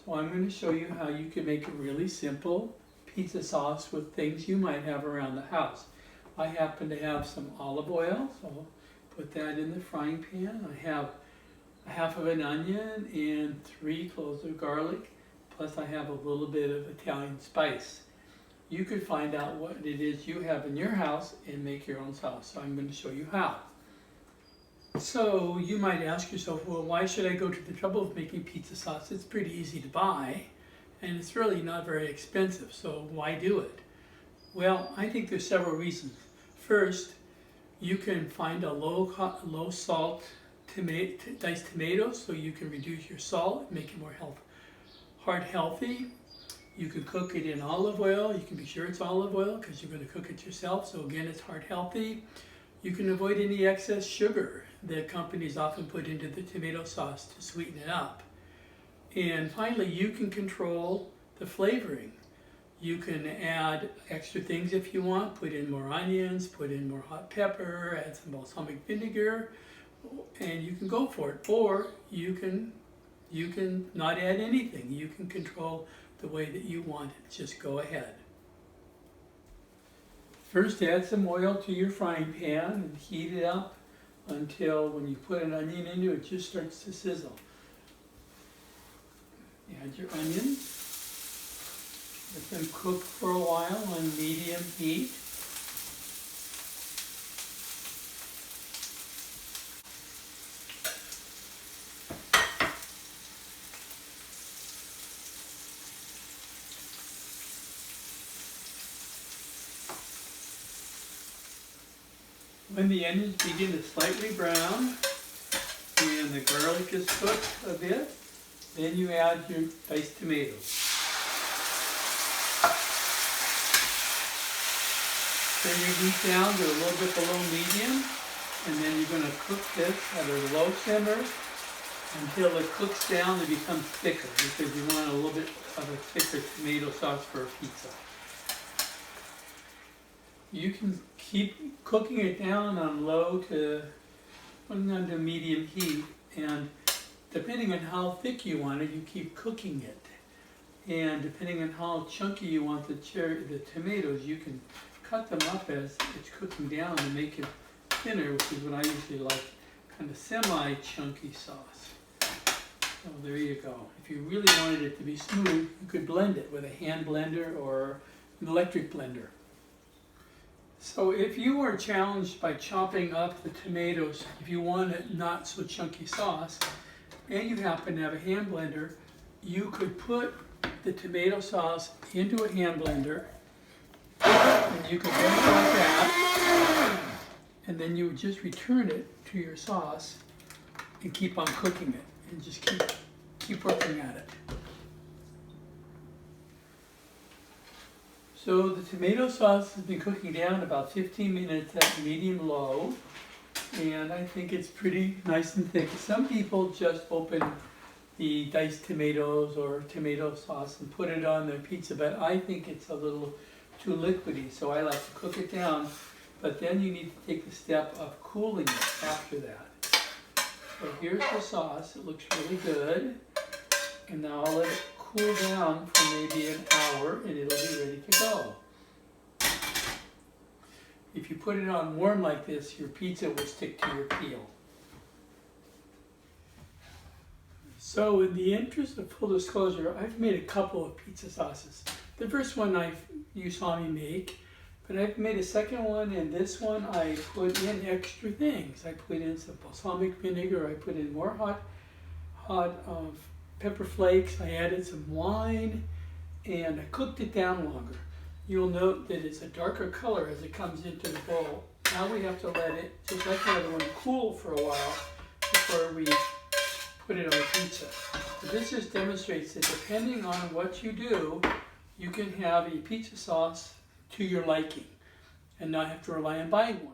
So I'm going to show you how you can make a really simple pizza sauce with things you might have around the house. I happen to have some olive oil, so I'll put that in the frying pan. I have a half of an onion and 3 cloves of garlic, plus I have a little bit of Italian spice. You could find out what it is you have in your house and make your own sauce. So I'm going to show you how. So you might ask yourself, well, why should I go to the trouble of making pizza sauce? It's pretty easy to buy and it's really not very expensive, so why do it? Well, I think there's several reasons. First, you can find a low salt diced tomatoes, so you can reduce your salt, make it more heart healthy. You can cook it in olive oil. You can be sure it's olive oil because you're going to cook it yourself, so again, it's heart healthy. You can avoid any excess sugar that companies often put into the tomato sauce to sweeten it up. And finally, you can control the flavoring. You can add extra things if you want, put in more onions, put in more hot pepper, add some balsamic vinegar, and you can go for it. Or you can not add anything. You can control the way that you want it. Just go ahead. First, add some oil to your frying pan and heat it up until when you put an onion into it, it just starts to sizzle. Add your onion. Let them cook for a while on medium heat. When the onions begin to slightly brown and the garlic is cooked a bit, then you add your diced tomatoes. Turn your heat down to a little bit below medium, and then you're going to cook this at a low simmer until it cooks down and becomes thicker, because you want a little bit of a thicker tomato sauce for a pizza. You can keep cooking it down on low to medium heat, and depending on how thick you want it, you keep cooking it. And depending on how chunky you want the tomatoes, you can cut them up as it's cooking down and make it thinner, which is what I usually like, kind of semi-chunky sauce. So there you go. If you really wanted it to be smooth, you could blend it with a hand blender or an electric blender. So if you are challenged by chopping up the tomatoes, if you want a not so chunky sauce, and you happen to have a hand blender, you could put the tomato sauce into a hand blender, and you could blend it like that, and then you would just return it to your sauce and keep on cooking it, and just keep working at it. So the tomato sauce has been cooking down about 15 minutes at medium-low, and I think it's pretty nice and thick. Some people just open the diced tomatoes or tomato sauce and put it on their pizza, but I think it's a little too liquidy, so I like to cook it down, but then you need to take the step of cooling it after that. So here's the sauce. It looks really good, and now I'll let it cool down for maybe an hour and it'll be ready to go. If you put it on warm like this, your pizza will stick to your peel. So in the interest of full disclosure, I've made a couple of pizza sauces. The first one you saw me make, but I've made a second one, and this one I put in extra things. I put in some balsamic vinegar, I put in more hot pepper flakes, I added some wine, and I cooked it down longer. You'll note that it's a darker color as it comes into the bowl. Now we have to let it, just like the other one, cool for a while before we put it on a pizza. So this just demonstrates that depending on what you do, you can have a pizza sauce to your liking and not have to rely on buying one.